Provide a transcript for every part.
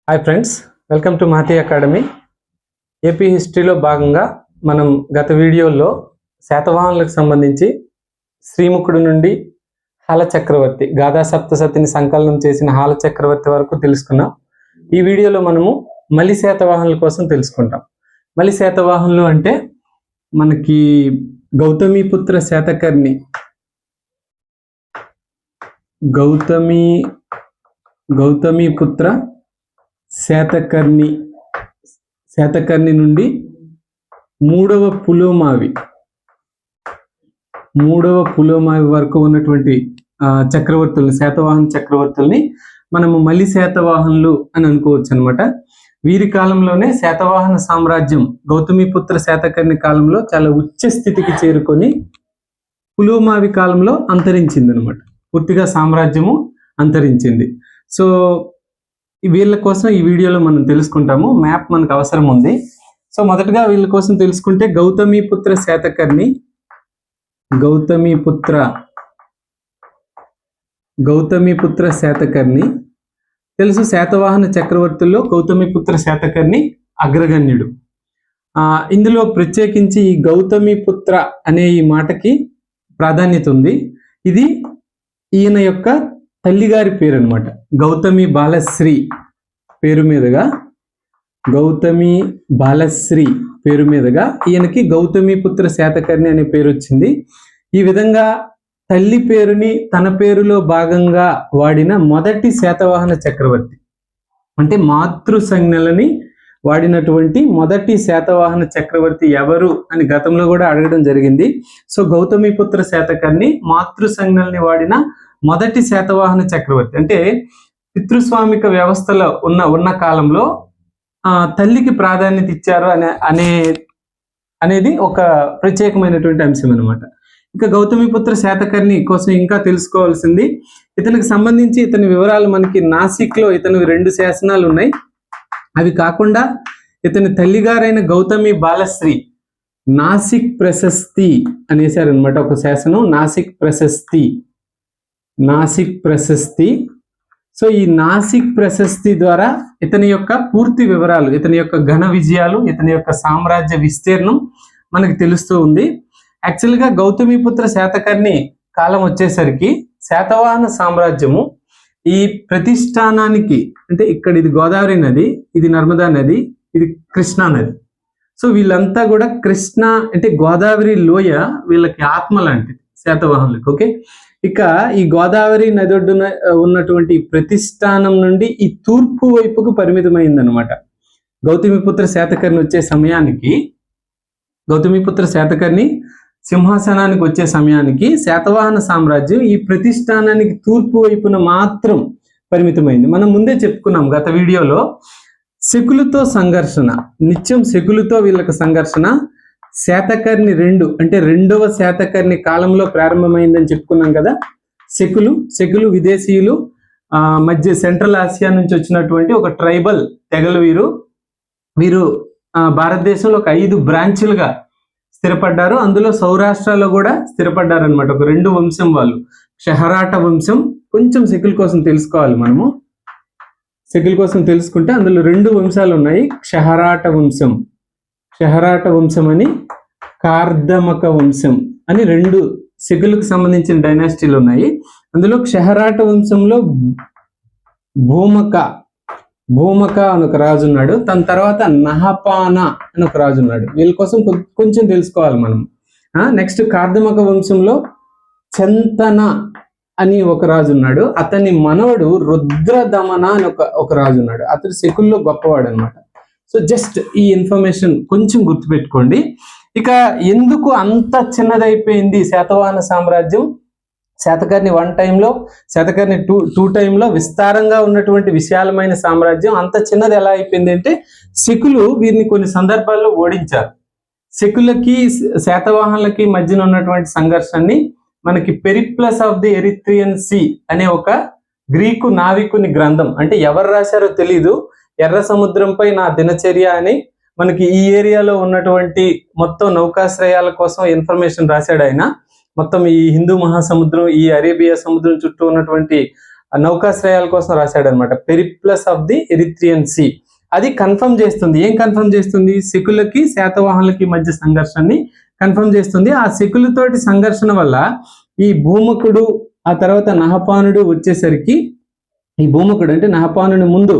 Hi friends, welcome to Mahathi academy. AP హిస్టరీలో భాగంగా మనం గత వీడియోలో శాతవాహనులకు సంబంధించి శ్రీముఖుడు నుండి హాల చక్రవర్తి, గాథా సప్తసతిని సంకలనం చేసిన హాల చక్రవర్తి వరకు తెలుసుకున్నాం. ఈ వీడియోలో మనము మలి శాతవాహనుల కోసం తెలుసుకుంటాం. మలి శాతవాహనులు అంటే మనకి గౌతమిపుత్ర శాతకర్ణి, గౌతమిపుత్ర శాతకర్ణి నుండి మూడవ పులోమావి వరకు ఉన్నటువంటి చక్రవర్తుల్ని, శాతవాహన చక్రవర్తుల్ని మనము మలి శాతవాహనులు అని అనుకోవచ్చు అనమాట. వీరి కాలంలోనే శాతవాహన సామ్రాజ్యం గౌతమిపుత్ర శాతకర్ణి కాలంలో చాలా ఉచ్చ స్థితికి చేరుకొని పులోమావి కాలంలో అంతరించింది అనమాట. పూర్తిగా సామ్రాజ్యము అంతరించింది. సో వీళ్ళ కోసం ఈ వీడియోలో మనం తెలుసుకుంటాము. మ్యాప్ మనకు అవసరం ఉంది. సో మొదటగా వీళ్ళ కోసం తెలుసుకుంటే గౌతమిపుత్ర శాతకర్ణి తెలుసు. శాతవాహన చక్రవర్తుల్లో గౌతమిపుత్ర శాతకర్ణి అగ్రగణ్యుడు. ఇందులో ప్రత్యేకించి ఈ గౌతమిపుత్ర అనే ఈ మాటకి ప్రాధాన్యత ఉంది. ఇది ఈయన యొక్క తల్లిగారి పేరు అనమాట. గౌతమి బాలశ్రీ పేరు మీదుగా ఈయనకి గౌతమిపుత్ర శాతకర్ణి అనే పేరు వచ్చింది. ఈ విధంగా తల్లి పేరుని తన పేరులో భాగంగా వాడిన మొదటి శాతవాహన చక్రవర్తి, అంటే మాతృ సంజ్ఞలని వాడినటువంటి మొదటి శాతవాహన చక్రవర్తి ఎవరు అని గతంలో కూడా అడగడం జరిగింది. సో గౌతమిపుత్ర శాతకర్ణి మాతృ సంజ్ఞల్ని వాడిన మొదటి శాతవాహన చక్రవర్తి. అంటే పితృస్వామిక వ్యవస్థలో ఉన్న కాలంలో తల్లికి ప్రాధాన్యత ఇచ్చారు అనేది ఒక ప్రత్యేకమైనటువంటి అంశం అనమాట. ఇక గౌతమిపుత్ర శాతకర్ణి కోసం ఇంకా తెలుసుకోవాల్సింది, ఇతనికి సంబంధించి ఇతని వివరాలు మనకి నాసిక్లో ఇతని 2 శాసనాలు ఉన్నాయి. అవి కాకుండా ఇతని తల్లిగారైన గౌతమి బాలశ్రీ నాసిక్ ప్రశస్తి అనేసారనమాట. ఒక శాసనం నాసిక్ ప్రశస్తి. సో ఈ నాసిక్ ప్రశస్తి ద్వారా ఇతని యొక్క పూర్తి వివరాలు, ఇతని యొక్క ఘన విజయాలు, ఇతని యొక్క సామ్రాజ్య విస్తీర్ణం మనకి తెలుస్తూ ఉంది. యాక్చువల్గా గౌతమిపుత్ర శాతకర్ణి కాలం వచ్చేసరికి శాతవాహన సామ్రాజ్యము ఈ ప్రతిష్టానానికి, అంటే ఇక్కడ ఇది గోదావరి నది, ఇది నర్మదా నది, ఇది కృష్ణా నది. సో వీళ్ళంతా కూడా కృష్ణ అంటే గోదావరి లోయ వీళ్ళకి ఆత్మ లాంటిది శాతవాహనులకు. ఓకే, ఇక ఈ గోదావరి నది ఒడ్డున ఉన్నటువంటి ప్రతిష్టానం నుండి ఈ తూర్పు వైపుకు పరిమితమైందనమాట. గౌతమిపుత్ర శాతకర్ణి వచ్చే సమయానికి, గౌతమిపుత్ర శాతకర్ణి సింహాసనానికి వచ్చే సమయానికి శాతవాహన సామ్రాజ్యం ఈ ప్రతిష్టానానికి తూర్పు వైపున మాత్రం పరిమితమైంది. మనం ముందే చెప్పుకున్నాం గత వీడియోలో. శకులతో సంఘర్షణ, నిత్యం శకులతో వీళ్ళకి సంఘర్షణ శాతకర్ణి 2 అంటే 2వ శాతకర్ణి కాలంలో ప్రారంభమైందని చెప్పుకున్నాం కదా. శకులు విదేశీయులు, మధ్య సెంట్రల్ ఆసియా నుంచి వచ్చినటువంటి ఒక ట్రైబల్ తెగలు. వీరు భారతదేశంలో ఒక 5 బ్రాంచులుగా స్థిరపడ్డారు. అందులో సౌరాష్ట్రలో కూడా స్థిరపడ్డారు అనమాట. ఒక 2 వంశం వాళ్ళు. క్షహరాట వంశం. కొంచెం శకుల కోసం తెలుసుకోవాలి మనము. శకుల కోసం తెలుసుకుంటే అందులో 2 వంశాలు ఉన్నాయి. క్షహరాట వంశం అని, కార్దమక వంశం అని 2 శకులకు సంబంధించిన డైనాసిటీలు ఉన్నాయి. అందులో క్షహరాట వంశంలో భూమక అని ఒక రాజు ఉన్నాడు. తన తర్వాత నహపాన అని ఒక రాజు ఉన్నాడు. వీళ్ళ కోసం కొంచెం తెలుసుకోవాలి మనం. నెక్స్ట్ కార్దమక వంశంలో చంతన అని ఒక రాజు ఉన్నాడు. అతని మనవడు రుద్రదమన అని ఒక రాజు ఉన్నాడు. అతడు శకుల్లో గొప్పవాడు అనమాట. సో జస్ట్ ఈ ఇన్ఫర్మేషన్ కొంచెం గుర్తుపెట్టుకోండి. ఇక ఎందుకు అంత చిన్నదైపోయింది శాతవాహన సామ్రాజ్యం? శాతకర్ణి 1 టైంలో, శాతకర్ణి 2 టైంలో విస్తారంగా ఉన్నటువంటి విశాలమైన సామ్రాజ్యం అంత చిన్నది ఎలా అయిపోయింది అంటే, శకులు వీరిని కొన్ని సందర్భాల్లో ఓడించారు. శకులకి శాతవాహనులకి మధ్యన ఉన్నటువంటి సంఘర్షణని మనకి Periplus of the Erythraean Sea అనే ఒక గ్రీకు నావికుని గ్రంథం, అంటే ఎవరు రాశారో తెలీదు, ఎర్ర సముద్రంపై నా దినచర్య అని మనకి ఈ ఏరియాలో ఉన్నటువంటి మొత్తం నౌకాశ్రయాల కోసం ఇన్ఫర్మేషన్ రాశాడు ఆయన. మొత్తం ఈ హిందూ మహాసముద్రం, ఈ అరేబియా సముద్రం చుట్టూ ఉన్నటువంటి నౌకాశ్రయాల కోసం రాశాడు అనమాట. Periplus of the Erythraean Sea. అది కన్ఫర్మ్ చేస్తుంది. ఏం కన్ఫర్మ్ చేస్తుంది? శకులకి శాతవాహనులకి మధ్య సంఘర్షణని కన్ఫర్మ్ చేస్తుంది. ఆ శకులతోటి సంఘర్షణ వల్ల ఈ భూమకుడు ఆ తర్వాత నహపానుడు వచ్చేసరికి, ఈ భూమకుడు అంటే నహపానుని ముందు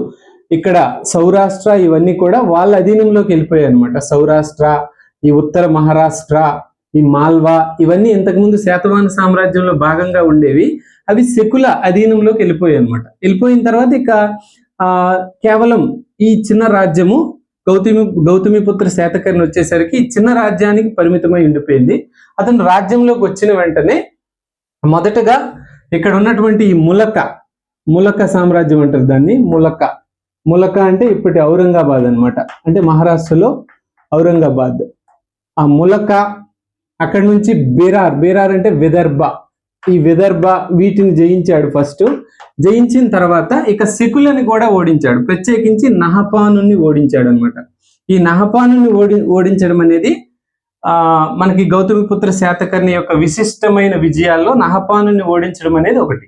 ఇక్కడ సౌరాష్ట్ర ఇవన్నీ కూడా వాళ్ళ అధీనంలోకి వెళ్ళిపోయాయి అనమాట. సౌరాష్ట్ర, ఈ ఉత్తర మహారాష్ట్ర, ఈ మాల్వా ఇవన్నీ ఇంతకుముందు శాతవాహన సామ్రాజ్యంలో భాగంగా ఉండేవి. అవి శకుల అధీనంలోకి వెళ్ళిపోయాయి అనమాట. వెళ్ళిపోయిన తర్వాత ఇక కేవలం ఈ చిన్న రాజ్యము గౌతమిపుత్ర శాతకర్ణి వచ్చేసరికి ఈ చిన్న రాజ్యానికి పరిమితమై ఉండిపోయింది. అతను రాజ్యంలోకి వచ్చిన వెంటనే మొదటగా ఇక్కడ ఉన్నటువంటి ఈ ములక సామ్రాజ్యం అంటారు దాన్ని. ములక అంటే ఇప్పటి ఔరంగాబాద్ అన్నమాట. అంటే మహారాష్ట్రలో ఔరంగాబాద్. ఆ ములక, అక్కడి నుంచి బీరార్ అంటే విదర్భ. ఈ విదర్భ వీటిని జయించాడు ఫస్ట్. జయించిన తర్వాత ఇక శకులని కూడా ఓడించాడు. ప్రత్యేకించి నహపానుని ఓడించాడు అనమాట. ఈ నహపానుని ఓడించడం అనేది మనకి గౌతమిపుత్ర శాతకర్ణి యొక్క విశిష్టమైన విజయాల్లో నహపానుని ఓడించడం అనేది ఒకటి.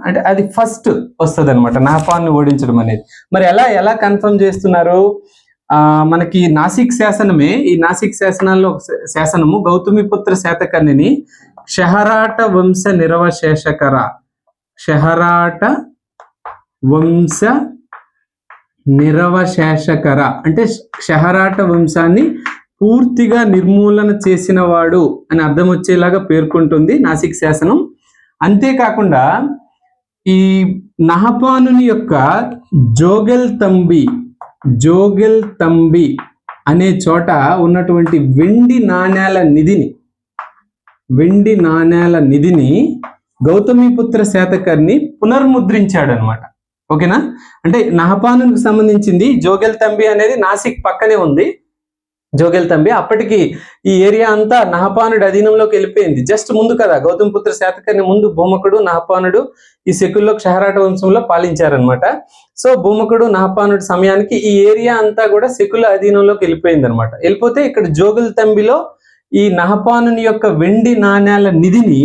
అంటే అది ఫస్ట్ వస్తుంది అనమాట, నహపానుని ఓడించడం అనేది. మరి ఎలా కన్ఫర్మ్ చేస్తున్నారు? మనకి నాసిక్ శాసనమే, ఈ నాసిక్ శాసనాల్లో ఒక శాసనము గౌతమిపుత్ర శాతకర్ణిని క్షహరాట వంశ నిరవశేషకర, క్షహరాట వంశ నిరవశేషకర అంటే క్షహరాట వంశాన్ని పూర్తిగా నిర్మూలన చేసిన వాడు అని అర్థం వచ్చేలాగా పేర్కొంటుంది నాసిక్ శాసనం. అంతేకాకుండా ఈ నహపానుని యొక్క జోగెల్ తంబి అనే చోట ఉన్నటువంటి వెండి నాణేల నిధిని గౌతమిపుత్ర శాతకర్ణి పునర్ముద్రించాడు అనమాట. ఓకేనా? అంటే నహపానునికి సంబంధించింది జోగెల్ తంబి అనేది నాసిక్ పక్కనే ఉంది. జోగెల్ తంబి అప్పటికి ఈ ఏరియా అంతా నహపానుడి అధీనంలోకి వెళ్ళిపోయింది. జస్ట్ ముందు కదా, గౌతమిపుత్ర శాతకర్ణి ముందు భూమకుడు నహపానుడు ఈ శకుల్లో క్షహరాట వంశంలో పాలించారనమాట. సో భూమకుడు నహపానుడి సమయానికి ఈ ఏరియా అంతా కూడా శకుల అధీనంలోకి వెళ్ళిపోయింది అనమాట. వెళ్ళిపోతే ఇక్కడ జోగెల్ తంబిలో ఈ నహపానుని యొక్క వెండి నాణేల నిధిని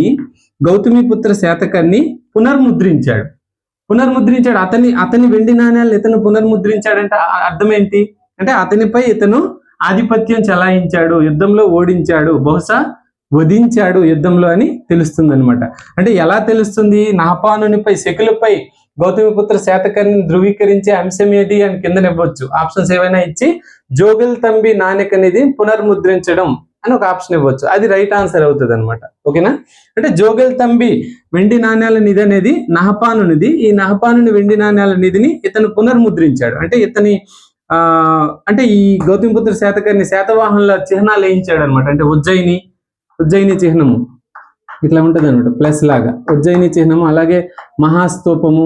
గౌతమిపుత్ర శాతకర్ణి పునర్ముద్రించాడు. అతని వెండి నాణేలను ఇతను పునర్ముద్రించాడంటే అర్థం ఏంటి అంటే అతనిపై ఇతను ఆధిపత్యం చెలాయించాడు, యుద్ధంలో ఓడించాడు, బహుశా వధించాడు యుద్ధంలో అని తెలుస్తుంది అనమాట. అంటే ఎలా తెలుస్తుంది? నహపానునిపై శకులపై గౌతమిపుత్ర శాతకర్ణిని ధృవీకరించే అంశం ఏది అని కిందనివ్వచ్చు. ఆప్షన్స్ ఏవైనా ఇచ్చి జోగెల్ తంబి నాణ్యక నిధి పునర్ముద్రించడం అని ఒక ఆప్షన్ ఇవ్వచ్చు. అది రైట్ ఆన్సర్ అవుతుంది అనమాట. ఓకేనా? అంటే జోగెల్ తంబి వెండి నాణ్యాల నిధి అనేది నహపానునిది. ఈ నహపానుని వెండి నాణ్యాల నిధిని ఇతను పునర్ముద్రించాడు. అంటే అంటే ఈ గౌతమిపుత్ర శాతకర్ణి శాతవాహనుల చిహ్నాలు వేయించాడు అనమాట. అంటే ఉజ్జయిని చిహ్నము ఇట్లా ఉంటుంది అనమాట, ప్లస్ లాగా ఉజ్జయిని చిహ్నము. అలాగే మహాస్తూపము,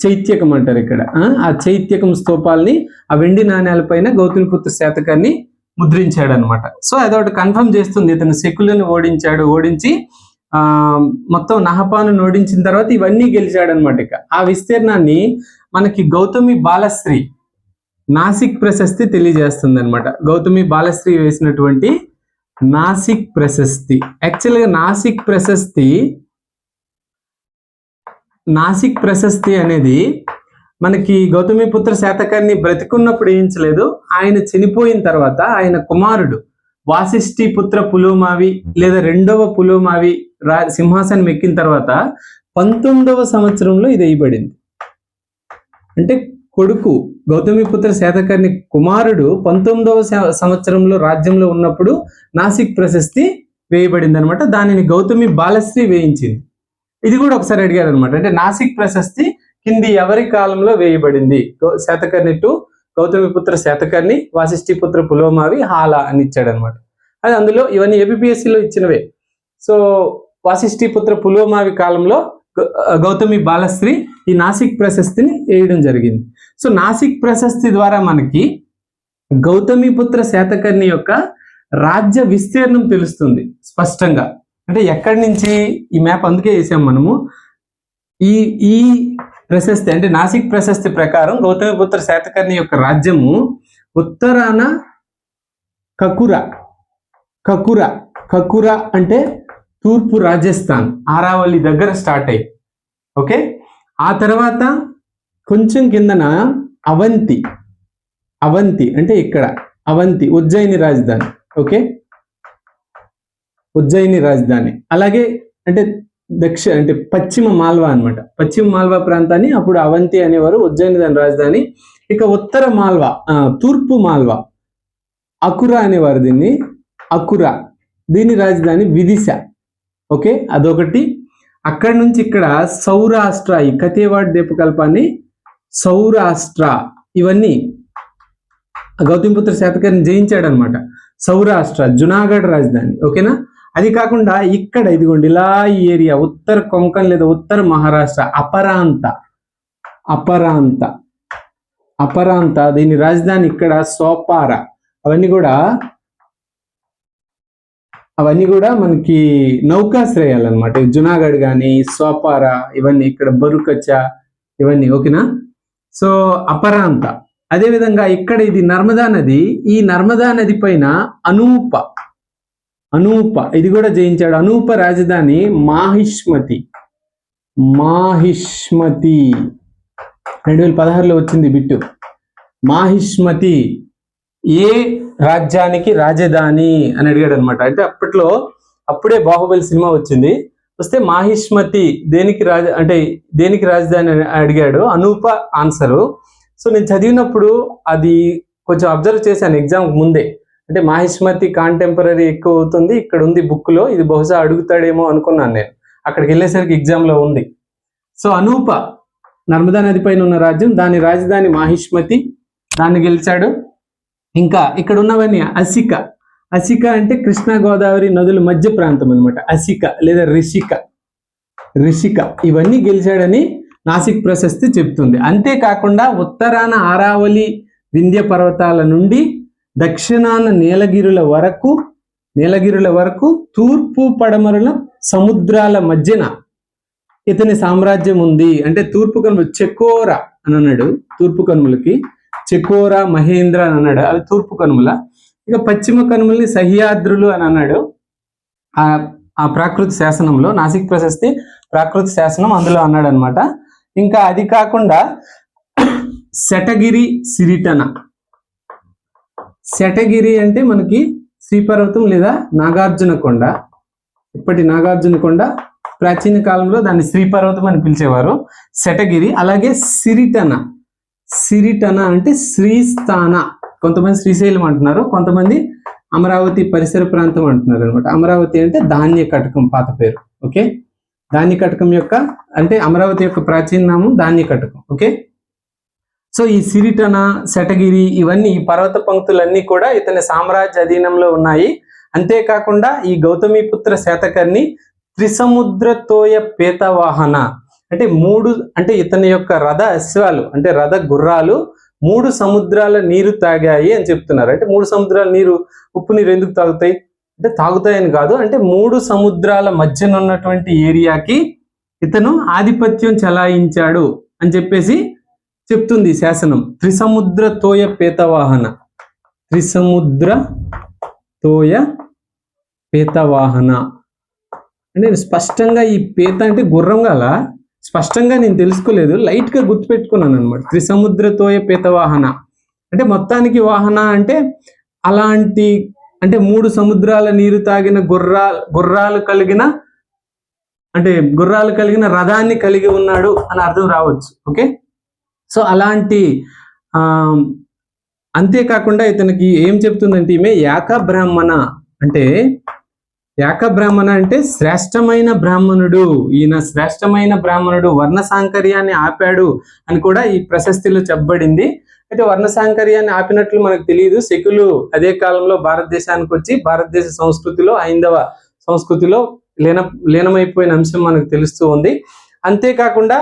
చైత్యకం అంటారు ఇక్కడ. ఆ చైత్యకం స్తూపాల్ని ఆ వెండి నాణ్యాల పైన గౌతమిపుత్ర శాతకర్ణి ముద్రించాడు అనమాట. సో అదొకటి కన్ఫర్మ్ చేస్తుంది, ఇతను శకులను ఓడించి మొత్తం నహపాను ఓడించిన తర్వాత ఇవన్నీ గెలిచాడు అనమాట. ఇక ఆ విస్తీర్ణాన్ని మనకి గౌతమి బాలశ్రీ నాసిక్ ప్రశస్తి తెలియజేస్తుంది అనమాట. గౌతమి బాలశ్రీ వేసినటువంటి నాసిక్ ప్రశస్తి. యాక్చువల్గా నాసిక్ ప్రశస్తి అనేది మనకి గౌతమిపుత్ర శాతకర్ణి బ్రతికున్నప్పుడు వేయించలేదు. ఆయన చనిపోయిన తర్వాత ఆయన కుమారుడు వాసిష్ఠి పుత్ర పులోమావి లేదా రెండవ పులోమావి సింహాసనం ఎక్కిన తర్వాత 19వ సంవత్సరంలో ఇది వేయబడింది. అంటే కొడుకు గౌతమిపుత్ర శాతకర్ణి కుమారుడు 19వ సంవత్సరంలో రాజ్యంలో ఉన్నప్పుడు నాసిక్ ప్రశస్తి వేయబడింది అనమాట. దానిని గౌతమి బాలశ్రీ వేయించింది. ఇది కూడా ఒకసారి అడిగారు అనమాట. అంటే నాసిక్ ప్రశస్తి కింది ఎవరి కాలంలో వేయబడింది? శాతకర్ణి టు గౌతమిపుత్ర శాతకర్ణి, వాసిష్ఠిపుత్ర పులోమావి, హాలా అని ఇచ్చాడు అనమాట. అది అందులో ఇవన్నీ ఏపీఎస్సిలో ఇచ్చినవే. సో వాసిష్ఠిపుత్ర పులోమావి కాలంలో గౌతమి బాలశ్రీ ఈ నాసిక్ ప్రశస్తిని వేయడం జరిగింది. సో నాసిక్ ప్రశస్తి ద్వారా మనకి గౌతమిపుత్ర శాతకర్ణి యొక్క రాజ్య విస్తీర్ణం తెలుస్తుంది స్పష్టంగా. అంటే ఎక్కడి నుంచి ఈ మ్యాప్ అందుకే వేసాం మనము. ఈ ప్రశస్తి అంటే నాసిక్ ప్రశస్తి ప్రకారం గౌతమిపుత్ర శాతకర్ణి యొక్క రాజ్యము ఉత్తరాన కకుర అంటే తూర్పు రాజస్థాన్, ఆరావళి దగ్గర స్టార్ట్ అయ్యి ఓకే. ఆ తర్వాత కొంచెం కిందన అవంతి. అవంతి అంటే ఇక్కడ అవంతి ఉజ్జయిని రాజధాని. ఓకే, ఉజ్జయిని రాజధాని. అలాగే అంటే అంటే పశ్చిమ మాల్వా అన్నమాట. పశ్చిమ మాల్వా ప్రాంతాన్ని అప్పుడు అవంతి అనేవారు, ఉజ్జయిని దాని రాజధాని. ఇక ఉత్తర మాల్వా, తూర్పు మాల్వా, అకురా అనేవారు దీన్ని. అకురా, దీని రాజధాని విదిశ. ఓకే, అదొకటి. అక్కడి నుంచి ఇక్కడ సౌరాష్ట్ర, ఈ కతేవాడ్ ద్వీపకల్పాన్ని సౌరాష్ట్ర, ఇవన్నీ గౌతమిపుత్ర శాతకర్ణి జయించాడు అనమాట. సౌరాష్ట్ర జునాగఢ్ రాజధాని. ఓకేనా. అది కాకుండా ఇక్కడ ఇదిగోండి ఇలా ఈ ఏరియా ఉత్తర కొంకణ్ లేదా ఉత్తర మహారాష్ట్ర, అపరాంత. అపరాంత, అపరాంత, దీని రాజధాని ఇక్కడ సోపార. అవన్నీ కూడా మనకి నౌకాశ్రయాలు అనమాట. జునాగఢ్ కానీ సోపార, ఇవన్నీ ఇక్కడ బరుకచ్చ, ఇవన్నీ. ఓకేనా. సో అపరాంత. అదేవిధంగా ఇక్కడ ఇది నర్మదా నది. ఈ నర్మదా నది పైన అనూప, ఇది కూడా జయించాడు. అనూప రాజధాని మాహిష్మతి. 2016లో వచ్చింది బిట్టు. మాహిష్మతి ఏ రాజ్యానికి రాజధాని అని అడిగాడు అనమాట. అంటే అప్పుడే బాహుబలి సినిమా వచ్చింది. వస్తే మాహిష్మతి దేనికి రాజధాని అడిగాడు. అనూప ఆన్సరు. సో నేను చదివినప్పుడు అది కొంచెం అబ్జర్వ్ చేశాను ఎగ్జామ్ ముందే. అంటే మాహిష్మతి కాంటెంపరీ ఎక్కువ అవుతుంది, ఇక్కడ ఉంది బుక్ లో, ఇది బహుశా అడుగుతాడేమో అనుకున్నాను నేను. అక్కడికి వెళ్ళేసరికి ఎగ్జామ్ లో ఉంది. సో అనూప నర్మదా నది పైన ఉన్న రాజ్యం, దాని రాజధాని మాహిష్మతి, దాన్ని గెలిచాడు. ఇంకా ఇక్కడ ఉన్నవన్నీ అసిక. అసిక అంటే కృష్ణా గోదావరి నదుల మధ్య ప్రాంతం అనమాట. అసిక లేదా రిషిక, ఇవన్నీ గెలిచాడని నాసిక్ ప్రశస్తి చెప్తుంది. అంతేకాకుండా ఉత్తరాన ఆరావళి వింధ్య పర్వతాల నుండి దక్షిణాన నీలగిరుల వరకు తూర్పు పడమరల సముద్రాల మధ్యన ఇతని సామ్రాజ్యం ఉంది. అంటే తూర్పు కనుమలు చెకోర అని అన్నాడు. తూర్పు కనుమలకి చెకోర, మహేంద్ర అని అన్నాడు, అవి తూర్పు కనుమల. ఇక పశ్చిమ కనుమల్ని సహ్యాద్రులు అని అన్నాడు ఆ ప్రాకృత శాసనంలో. నాసిక్ ప్రశస్తి ప్రాకృత శాసనం అందులో అన్నాడు అనమాట. ఇంకా అది కాకుండా శటగిరి, సిరిటన. శటగిరి అంటే మనకి శ్రీపర్వతం లేదా నాగార్జున కొండ. ఇప్పటి నాగార్జున కొండ, ప్రాచీన కాలంలో దాన్ని శ్రీపర్వతం అని పిలిచేవారు. శటగిరి. అలాగే సిరిటన అంటే శ్రీస్థాన. కొంతమంది శ్రీశైలం అంటున్నారు, కొంతమంది అమరావతి పరిసర ప్రాంతం అంటున్నారు అనమాట. అమరావతి అంటే ధాన్య కటకం పాత పేరు. ఓకే, ధాన్య కటకం అంటే అమరావతి యొక్క ప్రాచీన నామం ధాన్య కటకం. ఓకే. సో ఈ సిరిటన, శటగిరి, ఇవన్నీ ఈ పర్వత పంక్తులన్నీ కూడా ఇతని సామ్రాజ్య అధీనంలో ఉన్నాయి. అంతేకాకుండా ఈ గౌతమిపుత్ర శాతకర్ణి త్రిసముద్రతోయ పేతవాహన అంటే ఇతని యొక్క రథ అశ్వాలు అంటే రథ గుర్రాలు 3 సముద్రాల నీరు తాగాయి అని చెప్తున్నారు. అంటే 3 సముద్రాల నీరు, ఉప్పు నీరు ఎందుకు తాగుతాయి అంటే తాగుతాయని కాదు, అంటే 3 సముద్రాల మధ్యన ఉన్నటువంటి ఏరియాకి ఇతను ఆధిపత్యం చలాయించాడు అని చెప్పేసి చెప్తుంది శాసనం. త్రిసముద్రతోయ పేతవాహన, త్రిసముద్రతోయ పేతవాహన అంటే స్పష్టంగా ఈ పేత అంటే గుర్రం గల స్పష్టంగా నేను తెలుసుకోలేదు, లైట్ గా గుర్తుపెట్టుకున్నాను అనమాట. త్రిసముద్రతోయ పేతవాహన అంటే మొత్తానికి వాహన అంటే అలాంటి, అంటే 3 సముద్రాల నీరు తాగిన గుర్రాలు కలిగిన రథాన్ని కలిగి ఉన్నాడు అని అర్థం రావచ్చు. ఓకే. సో అలాంటి అంతేకాకుండా ఇతనికి ఏం చెప్తుందంటే ఈమె యాకబ్రాహ్మణ అంటే శ్రేష్టమైన బ్రాహ్మణుడు, ఈయన శ్రేష్టమైన బ్రాహ్మణుడు, వర్ణ సాంకర్యాన్ని ఆపాడు అని కూడా ఈ ప్రశస్తిలో చెప్పబడింది. అయితే వర్ణ సాంకర్యాన్ని ఆపినట్లు మనకు తెలియదు. శకులు అదే కాలంలో భారతదేశానికి వచ్చి భారతదేశ సంస్కృతిలో, హైందవ సంస్కృతిలో లీనమైపోయిన అంశం మనకు తెలుస్తూ ఉంది. అంతేకాకుండా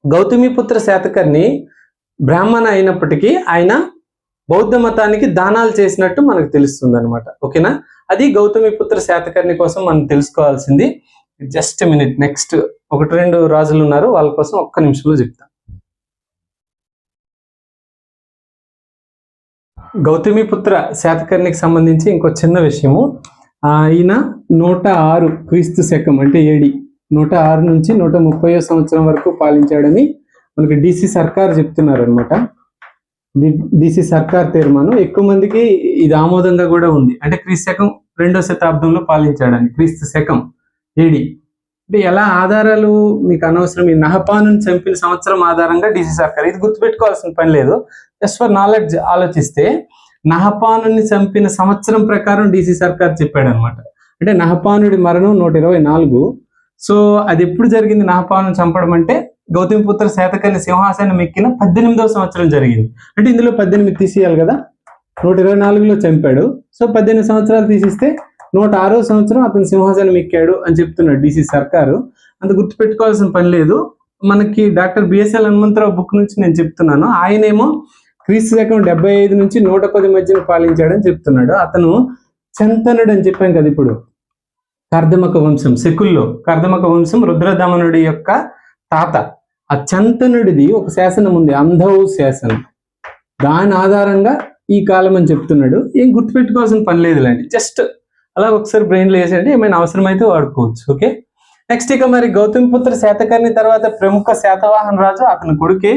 గౌతమిపుత్ర శాతకర్ణి బ్రాహ్మణ అయినప్పటికీ ఆయన బౌద్ధ మతానికి దానాలు చేసినట్టు మనకు తెలుస్తుంది అనమాట. ఓకేనా. అది గౌతమిపుత్ర శాతకర్ణి కోసం మనం తెలుసుకోవాల్సింది. జస్ట్ మినిట్, నెక్స్ట్ 1-2 రాజులు ఉన్నారు, వాళ్ళ కోసం ఒక్క నిమిషంలో చెప్తాను. గౌతమిపుత్ర శాతకర్ణికి సంబంధించి ఇంకో చిన్న విషయము. ఈయన 106 క్రీస్తు శకం అంటే ఏడి 106 నుంచి 130 సంవత్సరం వరకు పాలించాడని మనకి డిసి సర్కార్ చెప్తున్నారు అనమాట. డిసి సర్కార్ తీర్మానం ఎక్కువ మందికి ఇది ఆమోదంగా కూడా ఉంది. అంటే క్రీస్తు శకం 2వ శతాబ్దంలో పాలించాడని, క్రీస్తు శకం ఏడి. అంటే ఎలా ఆధారాలు మీకు అనవసరం. ఈ నహపాను చంపిన సంవత్సరం ఆధారంగా డిసి సర్కార్, ఇది గుర్తుపెట్టుకోవాల్సిన పని లేదు, జస్ట్ ఫర్ నాలెడ్జ్ ఆలోచిస్తే నహపాను చంపిన సంవత్సరం ప్రకారం డిసి సర్కార్ చెప్పాడు అనమాట. అంటే నహపానుడి మరణం 124. సో అది ఎప్పుడు జరిగింది? నహపాను చంపడం అంటే గౌతమిపుత్ర శాతకర్ణి సింహాసనం ఎక్కిన 18వ సంవత్సరం జరిగింది. అంటే ఇందులో 18 తీసేయాలి కదా, 124లో చంపాడు. సో 18 సంవత్సరాలు తీసిస్తే 106వ సంవత్సరం అతను సింహాసనం ఎక్కాడు అని చెప్తున్నాడు డిసి సర్కారు. అంత గుర్తుపెట్టుకోవాల్సిన పని లేదు. మనకి డాక్టర్ బిఎస్ఎల్ హనుమంతరావు బుక్ నుంచి నేను చెప్తున్నాను. ఆయనేమో క్రీస్తు శకం 75 నుంచి 110 మధ్యన పాలించాడని చెప్తున్నాడు. అతను చంతనుడు అని చెప్పాం కదా ఇప్పుడు, కర్దమక వంశం, శకుల్లో కర్దమక వంశం రుద్రదమనుడి యొక్క తాత. ఆ చంతనుడిది ఒక శాసనం ఉంది, అంధౌ శాసనం. దాని ఆధారంగా ఈ కాలం అని చెప్తున్నాడు. ఏం గుర్తుపెట్టుకోవాల్సిన పని లేదులేండి, జస్ట్ అలా ఒకసారి బ్రెయిన్లో వేసేయండి, ఏమైనా అవసరమైతే వాడుకోవచ్చు. ఓకే, నెక్స్ట్ ఇక మరి గౌతమిపుత్ర శాతకర్ణి తర్వాత ప్రముఖ శాతవాహన రాజు అతని కొడుకే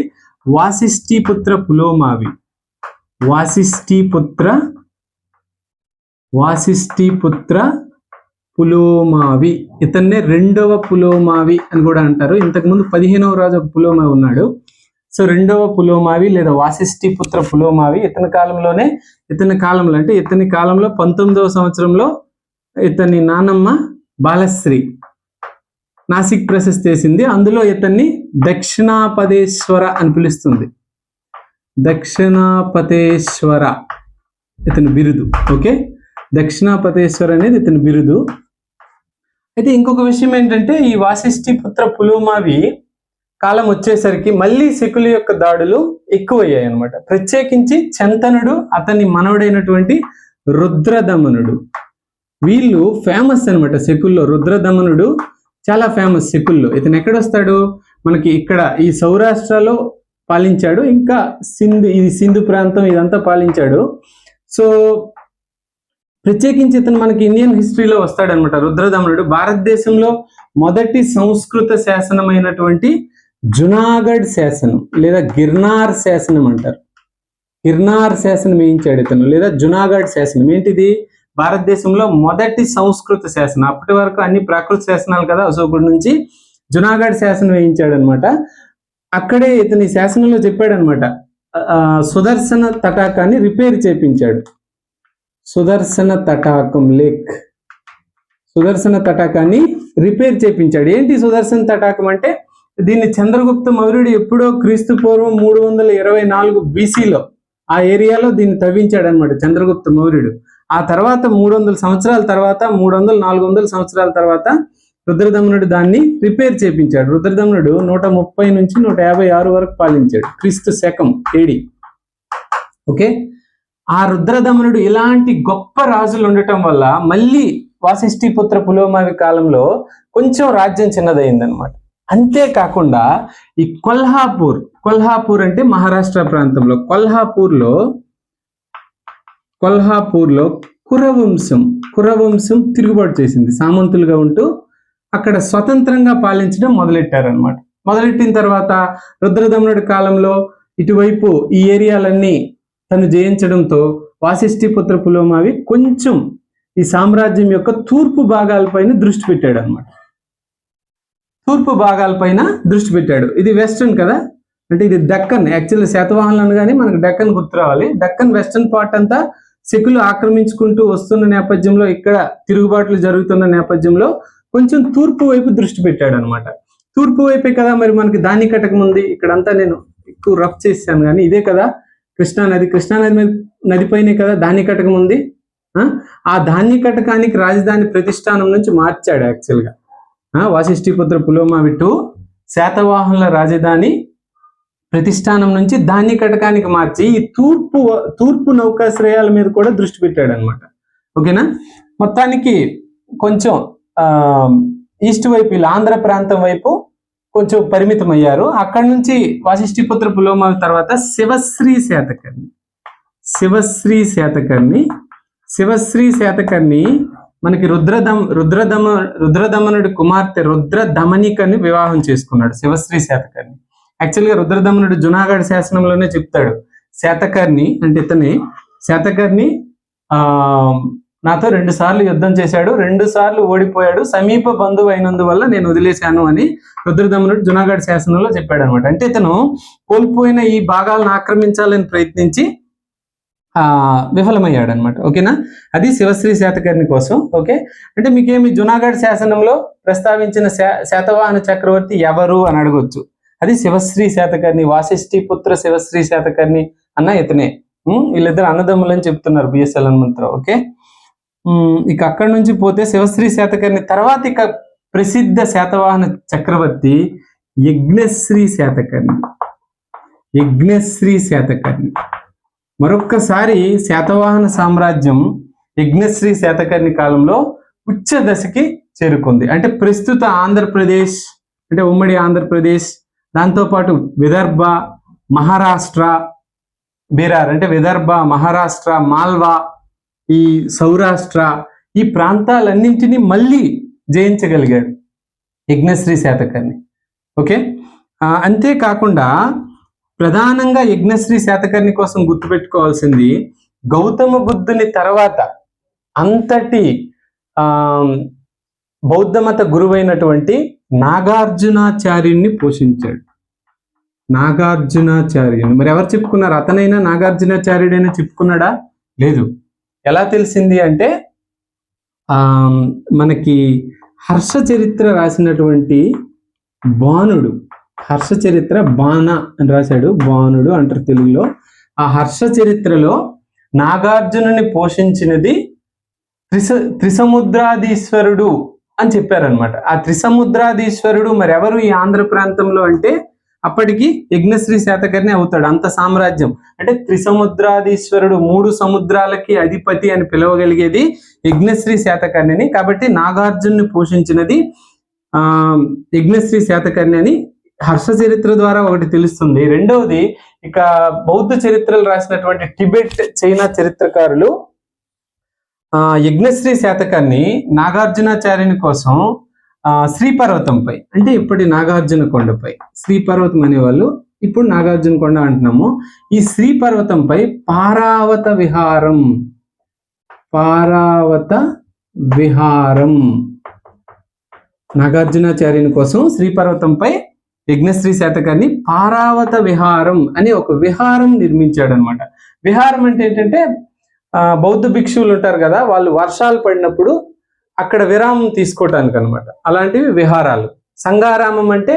వాసిష్ఠీపుత్ర పులోమావి. వాసిష్ఠీపుత్ర పులోమావి, ఇతన్నే 2వ పులోమావి అని కూడా అంటారు. ఇంతకుముందు 15వ రాజు ఒక పులోమావి ఉన్నాడు. సో 2వ పులోమావి లేదా వాసిష్ఠీపుత్ర పులోమావి ఇతని కాలంలో అంటే ఇతని కాలంలో 19వ సంవత్సరంలో ఇతని నానమ్మ బాలశ్రీ నాసిక్ ప్రశస్తి వేసింది. అందులో ఇతన్ని దక్షిణాపదేశ్వర అని పిలుస్తుంది. దక్షిణాపదేశ్వర ఇతని బిరుదు. ఓకే, దక్షిణాపదేశ్వర అనేది ఇతని బిరుదు. అయితే ఇంకొక విషయం ఏంటంటే ఈ వాసిష్ఠీపుత్ర పులోమావి కాలం వచ్చేసరికి మళ్ళీ శకుల యొక్క దాడులు ఎక్కువయ్యాయి అనమాట. ప్రత్యేకించి చంతనుడు, అతని మనవడైనటువంటి రుద్రదమనుడు, వీళ్ళు ఫేమస్ అనమాట శకుల్లో. రుద్రదమనుడు చాలా ఫేమస్ శకుల్లో. ఇతను ఎక్కడొస్తాడు? మనకి ఇక్కడ ఈ సౌరాష్ట్రలో పాలించాడు, ఇంకా సింధు ప్రాంతం ఇదంతా పాలించాడు. సో ప్రత్యేకించి ఇతను మనకి ఇండియన్ హిస్టరీలో వస్తాడనమాట. రుద్రదమనుడు భారతదేశంలో మొదటి సంస్కృత శాసనమైనటువంటి జునాగఢ్ శాసనం లేదా గిర్నార్ శాసనం అంటారు. గిర్నార్ శాసనం వేయించాడు ఇతను, లేదా జునాగఢ్ శాసనం. ఏంటిది? భారతదేశంలో మొదటి సంస్కృత శాసనం. అప్పటి వరకు అన్ని ప్రాకృత శాసనాలు కదా, అశోకుడి నుంచి జునాగఢ్ శాసనం వేయించాడు అనమాట. అక్కడే ఇతని శాసనంలో చెప్పాడనమాట, సుదర్శన తటాకాన్ని రిపేర్ చేయించాడు. సుదర్శన తటాకం లేక్, సుదర్శన తటాకాన్ని రిపేర్ చేయించాడు. ఏంటి సుదర్శన తటాకం అంటే? దీన్ని చంద్రగుప్త మౌర్యుడు ఎప్పుడో క్రీస్తు పూర్వం 324 బీసీలో ఆ ఏరియాలో దీన్ని తవ్వించాడు అనమాట చంద్రగుప్త మౌర్యుడు. ఆ తర్వాత 300 సంవత్సరాల తర్వాత 300-400 సంవత్సరాల తర్వాత రుద్రదమనుడు దాన్ని రిపేర్ చేయించాడు. రుద్రదమనుడు 130 నుంచి 156 వరకు పాలించాడు, క్రీస్తు శకం ఏడి. ఓకే, ఆ రుద్రదమనుడు ఇలాంటి గొప్ప రాజులు ఉండటం వల్ల మళ్ళీ వాసిష్ఠీపుత్ర పులోమావి కాలంలో కొంచెం రాజ్యం చిన్నదైందనమాట. అంతేకాకుండా ఈ కొల్హాపూర్ అంటే మహారాష్ట్ర ప్రాంతంలో, కొల్హాపూర్లో కురవంశం తిరుగుబాటు చేసింది. సామంతులుగా ఉంటూ అక్కడ స్వతంత్రంగా పాలించడం మొదలెట్టారనమాట. మొదలెట్టిన తర్వాత రుద్రదమనుడి కాలంలో ఇటువైపు ఈ ఏరియాలన్నీ తను జయించడంతో వాసిష్ఠీపుత్ర పులోమావి కొంచెం ఈ సామ్రాజ్యం యొక్క తూర్పు భాగాలపైన దృష్టి పెట్టాడు అనమాట. దృష్టి పెట్టాడు. ఇది వెస్టర్న్ కదా, అంటే ఇది దక్కన్. యాక్చువల్లీ శాతవాహనులు అనగానే మనకు దక్కన్ గుర్తు రావాలి. దక్కన్ వెస్టర్న్ పార్ట్ అంతా శకులు ఆక్రమించుకుంటూ వస్తున్న నేపథ్యంలో, ఇక్కడ తిరుగుబాట్లు జరుగుతున్న నేపథ్యంలో కొంచెం తూర్పు వైపు దృష్టి పెట్టాడు అనమాట. తూర్పు వైపే కదా మరి మనకి ధాన్య కటకం ఉంది. ఇక్కడంతా నేను ఎక్కువ రఫ్ చేశాను కానీ ఇదే కదా కృష్ణానది నదిపైనే కదా ధాన్య కటకం ఉంది. ఆ ధాన్య కటకానికి రాజధాని ప్రతిష్టానం నుంచి మార్చాడు యాక్చువల్గా. వాసిష్ఠీపుత్ర పులోమావి శాతవాహనుల రాజధాని ప్రతిష్టానం నుంచి ధాన్య కటకానికి మార్చి ఈ తూర్పు నౌకాశ్రయాల మీద కూడా దృష్టి పెట్టాడు అనమాట. ఓకేనా, మొత్తానికి కొంచెం ఈస్ట్ వైపు ఇలా ఆంధ్ర ప్రాంతం వైపు కొంచెం పరిమితం అయ్యారు. అక్కడి నుంచి వాసిష్ఠీపుత్ర పులోమావి తర్వాత శివశ్రీ శాతకర్ణి మనకి రుద్రదమనుడి కుమార్తె రుద్రదమనికని వివాహం చేసుకున్నాడు శివశ్రీ శాతకర్ణి. యాక్చువల్గా రుద్రదమనుడు జునాగఢ్ శాసనంలోనే చెప్తాడు, శాతకర్ణి అంటే ఇతని శాతకర్ణి నాతో 2 సార్లు యుద్ధం చేశాడు, 2 సార్లు ఓడిపోయాడు, సమీప బంధువు అయినందువల్ల నేను వదిలేశాను అని రుద్రదమనుడు జునాగఢ్ శాసనంలో చెప్పాడు అనమాట. అంటే ఇతను కోల్పోయిన ఈ భాగాలను ఆక్రమించాలని ప్రయత్నించి విఫలమయ్యాడు అనమాట. ఓకేనా, అది శివశ్రీ శాతకర్ణి కోసం. ఓకే, అంటే మీకేమి జునాగఢ్ శాసనంలో ప్రస్తావించిన శాతవాహన చక్రవర్తి ఎవరు అని అడగొచ్చు. అది శివశ్రీ శాతకర్ణి, వాసిష్ఠి పుత్ర శివశ్రీ శాతకర్ణి అన్న ఇతనే. వీళ్ళిద్దరు అన్నదమ్ములని చెప్తున్నారు బిఎస్ఎల్ హనుమంతరావు. ఓకే, ఇక అక్కడి నుంచి పోతే శివశ్రీ శాతకర్ణి తర్వాత ఇక ప్రసిద్ధ శాతవాహన చక్రవర్తి యజ్ఞశ్రీ శాతకర్ణి. యజ్ఞశ్రీ శాతకర్ణి మరొక్కసారి శాతవాహన సామ్రాజ్యం యజ్ఞశ్రీ శాతకర్ణి కాలంలో ఉచ్చ దశకి చేరుకుంది. అంటే ప్రస్తుత ఆంధ్రప్రదేశ్, అంటే ఉమ్మడి ఆంధ్రప్రదేశ్, దాంతోపాటు విదర్భ, మహారాష్ట్ర, బీరార్ అంటే విదర్భ, మహారాష్ట్ర, మాల్వా, ఈ సౌరాష్ట్ర, ఈ ప్రాంతాలన్నింటినీ మళ్ళీ జయించగలిగాడు యజ్ఞశ్రీ శాతకర్ణి. ఓకే, అంతేకాకుండా ప్రధానంగా యజ్ఞశ్రీ శాతకర్ణి కోసం గుర్తుపెట్టుకోవాల్సింది గౌతమ బుద్ధుని తర్వాత అంతటి బౌద్ధమత గురువైనటువంటి నాగార్జునాచార్యుని పోషించాడు. నాగార్జునాచార్యుని మరి ఎవరు చెప్పుకున్నారు? అతనైనా నాగార్జునాచార్యుడైనా చెప్పుకున్నాడా? లేదు. ఎలా తెలిసింది అంటే మనకి హర్ష చరిత్ర రాసినటువంటి బాణుడు, హర్ష చరిత్ర బాణ అని రాశాడు, బాణుడు అంటారు తెలుగులో. ఆ హర్ష చరిత్రలో నాగార్జునుని పోషించినది త్రిసముద్రాధీశ్వరుడు అని చెప్పారనమాట. ఆ త్రిసముద్రాధీశ్వరుడు మరి ఎవరు ఈ ఆంధ్ర ప్రాంతంలో అంటే అప్పటికి యజ్ఞశ్రీ శాతకర్ణి అవుతాడు. అంత సామ్రాజ్యం అంటే త్రిసముద్రాధీశ్వరుడు, 3 సముద్రాలకి అధిపతి అని పిలవగలిగేది యజ్ఞశ్రీ శాతకర్ణిని. కాబట్టి నాగార్జున్ని పోషించినది యజ్ఞశ్రీ శాతకర్ణి అని హర్ష చరిత్ర ద్వారా ఒకటి తెలుస్తుంది. రెండవది, ఇక బౌద్ధ చరిత్రలు రాసినటువంటి టిబెట్, చైనా చరిత్రకారులు యజ్ఞశ్రీ శాతకర్ణి నాగార్జునాచార్యుని కోసం శ్రీపర్వతంపై, అంటే ఇప్పటి నాగార్జున కొండపై, శ్రీపర్వతం అనేవాళ్ళు ఇప్పుడు నాగార్జున కొండ అంటున్నాము, ఈ శ్రీపర్వతంపై పారావత విహారం నాగార్జునాచార్యుని కోసం శ్రీపర్వతంపై యజ్ఞశ్రీ శాతకర్ణి పారావత విహారం అని ఒక విహారం నిర్మించాడు అనమాట. విహారం అంటే ఏంటంటే బౌద్ధ భిక్షువులు ఉంటారు కదా, వాళ్ళు వర్షాలు పడినప్పుడు అక్కడ విరామం తీసుకోవటానికి అనమాట, అలాంటివి విహారాలు. సంఘారామం అంటే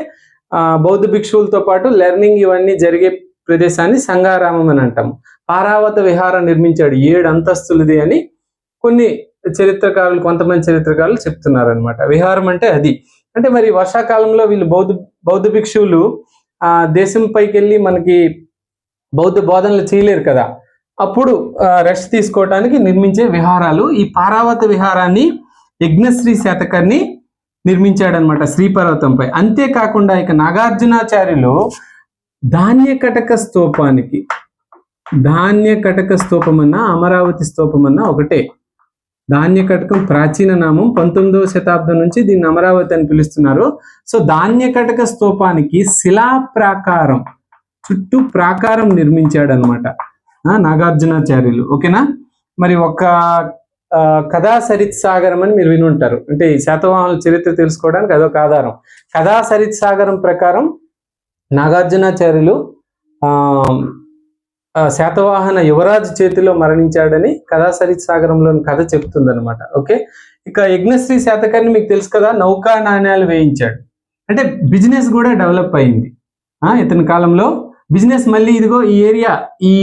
బౌద్ధ భిక్షువులతో పాటు లెర్నింగ్ ఇవన్నీ జరిగే ప్రదేశాన్ని సంఘారామం అని అంటాము. పారావత విహారం నిర్మించాడు, 7 అంతస్తులది అని కొన్ని చరిత్రకారులు, కొంతమంది చరిత్రకారులు చెప్తున్నారు అనమాట. విహారం అంటే అది. అంటే మరి వర్షాకాలంలో వీళ్ళు బౌద్ధ భిక్షువులు దేశం పైకి వెళ్ళి మనకి బౌద్ధ బోధనలు చేయలేరు కదా, అప్పుడు రెస్ట్ తీసుకోవటానికి నిర్మించే విహారాలు. ఈ పారావత విహారాన్ని యజ్ఞశ్రీ శాతకర్ణి నిర్మించాడనమాట శ్రీపర్వతంపై. అంతేకాకుండా ఇక నాగార్జునాచార్యులు ధాన్యకటక స్తూపం అన్నా అమరావతి స్తూపం అన్నా ఒకటే. ధాన్యకటకం ప్రాచీన నామం, 19వ శతాబ్దం నుంచి దీన్ని అమరావతి అని పిలుస్తున్నారు. సో ధాన్యకటక స్తూపానికి శిలా ప్రాకారం, చుట్టూ ప్రాకారం నిర్మించాడనమాట నాగార్జునాచార్యులు. ఓకేనా, మరి ఒక కథా సరిత్ సాగరం అని మీరు వినుంటారు, అంటే ఈ శాతవాహనుల చరిత్ర తెలుసుకోవడానికి అదొక ఆధారం. కథా సరిత్ సాగరం ప్రకారం నాగార్జునాచార్యులు శాతవాహన యువరాజు చేతిలో మరణించాడని కథా సరిత్ సాగరంలోని కథ చెప్తుంది అనమాట. ఓకే, ఇక యజ్ఞశ్రీ శాతకర్ణి మీకు తెలుసు కదా, నౌకా నాణ్యాలు వేయించాడు. అంటే బిజినెస్ కూడా డెవలప్ అయింది ఇతని కాలంలో. బిజినెస్ మళ్ళీ ఇదిగో ఈ ఏరియా, ఈ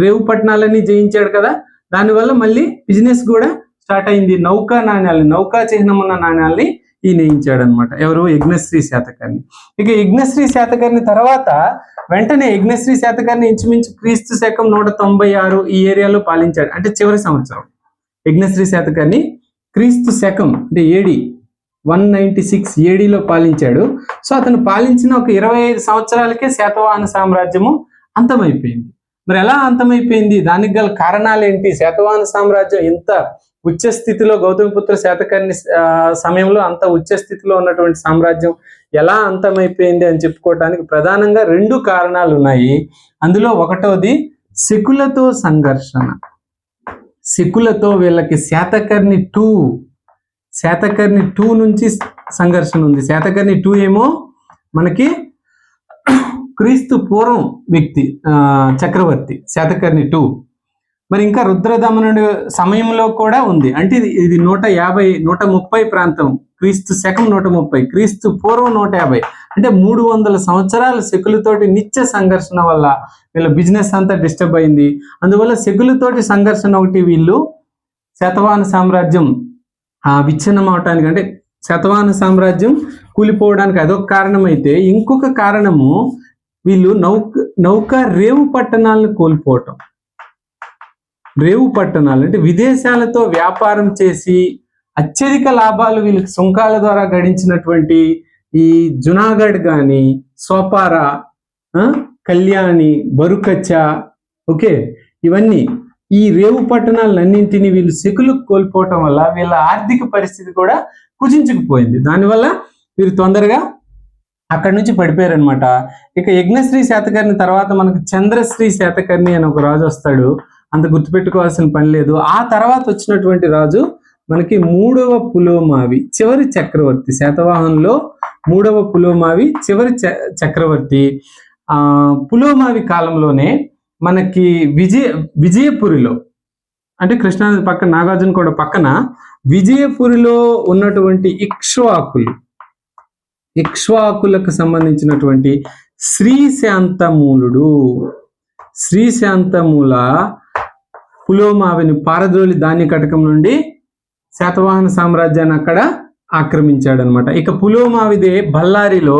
రేవు పట్టణాలన్నీ జయించాడు కదా, దానివల్ల మళ్ళీ బిజినెస్ కూడా స్టార్ట్ అయింది. నౌకా నాణ్యాలు, నౌకా చిహ్నం ఉన్న నాణ్యాల్ని ఈయన వేయించాడు అనమాట. ఎవరు? యజ్ఞశ్రీ శాతకర్ణి. ఇక యజ్ఞశ్రీ శాతకర్ణి తర్వాత వెంటనే యజ్ఞశ్రీ శాతకర్ణి ఇంచుమించు క్రీస్తు శకం 196 ఈ ఏరియాలో పాలించాడు. అంటే చివరి సంవత్సరం యజ్ఞశ్రీ శాతకర్ణి క్రీస్తు శకం అంటే ఏడి 196 ఏడీలో పాలించాడు. సో అతను పాలించిన ఒక 25 సంవత్సరాలకే శాతవాహన సామ్రాజ్యము అంతమైపోయింది. మరి ఎలా అంతమైపోయింది? దానికి గల కారణాలు ఏంటి? శాతవాహన సామ్రాజ్యం ఎంత ఉచ్చ స్థితిలో గౌతమిపుత్ర శాతకర్ణి సమయంలో అంత ఉచ్చ స్థితిలో ఉన్నటువంటి సామ్రాజ్యం ఎలా అంతమైపోయింది అని చెప్పుకోవటానికి ప్రధానంగా 2 కారణాలు ఉన్నాయి. అందులో ఒకటోది శకులతో సంఘర్షణ. శకులతో వీళ్ళకి శాతకర్ణి 2 నుంచి సంఘర్షణ ఉంది. శాతకర్ణి 2 ఏమో మనకి క్రీస్తు పూర్వం వ్యక్తి, చక్రవర్తి శాతకర్ణి 2. మరి ఇంకా రుద్రదమనుడి సమయంలో కూడా ఉంది. అంటే ఇది 130 ప్రాంతం, క్రీస్తు శకం 130, క్రీస్తు పూర్వం 150, అంటే 300 సంవత్సరాల శకులతోటి నిత్య సంఘర్షణ వల్ల వీళ్ళ బిజినెస్ అంతా డిస్టర్బ్ అయింది. అందువల్ల శకులతోటి సంఘర్షణ ఒకటి, వీళ్ళు శాతవాహన సామ్రాజ్యం విచ్ఛిన్నం అవటానికి, అంటే శాతవాహన సామ్రాజ్యం కూలిపోవడానికి అదొక కారణం అయితే, ఇంకొక కారణము వీళ్ళు నౌక రేవు పట్టణాలను కోల్పోవటం. రేవు పట్టణాలు అంటే విదేశాలతో వ్యాపారం చేసి అత్యధిక లాభాలు వీళ్ళకి సుంకాల ద్వారా గడించినటువంటి ఈ జునాగఢ్ కానీ, సోపారా, కళ్యాణి, బరుకచ్చ, ఓకే, ఇవన్నీ ఈ రేవు పట్టణాలన్నింటినీ వీళ్ళు శకులకు కోల్పోవటం వల్ల వీళ్ళ ఆర్థిక పరిస్థితి కూడా కుచించుకుపోయింది. దానివల్ల వీరు తొందరగా అక్కడి నుంచి పడిపోయారు అనమాట. ఇక యజ్ఞశ్రీ శాతకర్ణి తర్వాత మనకు చంద్రశ్రీ శాతకర్ణి అని ఒక రాజు వస్తాడు. అంత గుర్తుపెట్టుకోవాల్సిన పని లేదు. ఆ తర్వాత వచ్చినటువంటి రాజు మనకి 3వ పులోమావి, చివరి చక్రవర్తి. శాతవాహనంలో 3వ పులోమావి చివరి చక్రవర్తి. పులోమావి కాలంలోనే మనకి విజయపురిలో, అంటే కృష్ణానది పక్కన, నాగార్జున కూడా పక్కన విజయపురిలో ఉన్నటువంటి ఇక్ష్వాకులకు సంబంధించినటువంటి శ్రీశాంతమూల పులోమావిని పారద్రోలి ధాన్య కటకం నుండి శాతవాహన సామ్రాజ్యాన్ని అక్కడ ఆక్రమించాడు అనమాట. ఇక పులోమావిదే బళ్ళారిలో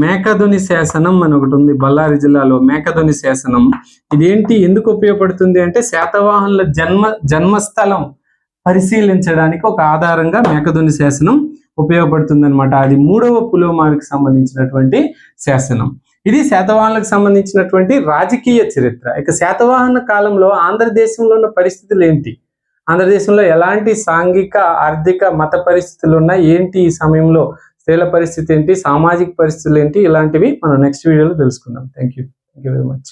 మేకధుని శాసనం అని ఒకటి ఉంది. బళ్ళారి జిల్లాలో మేకధుని శాసనం. ఇదేంటి, ఎందుకు ఉపయోగపడుతుంది అంటే శాతవాహనుల జన్మస్థలం పరిశీలించడానికి ఒక ఆధారంగా మేకధుని శాసనం ఉపయోగపడుతుంది అనమాట. అది 3వ పులోమావికి సంబంధించినటువంటి శాసనం. ఇది శాతవాహనులకు సంబంధించినటువంటి రాజకీయ చరిత్ర. ఇక శాతవాహన కాలంలో ఆంధ్రదేశంలో ఉన్న పరిస్థితులు ఏంటి, ఆంధ్రదేశంలో ఎలాంటి సాంఘిక, ఆర్థిక, మత పరిస్థితులు ఉన్నాయి, ఏంటి ఈ సమయంలో స్త్రీల పరిస్థితి ఏంటి, సామాజిక పరిస్థితులు ఏంటి, ఇలాంటివి మనం నెక్స్ట్ వీడియోలో తెలుసుకుందాం. Thank you very much.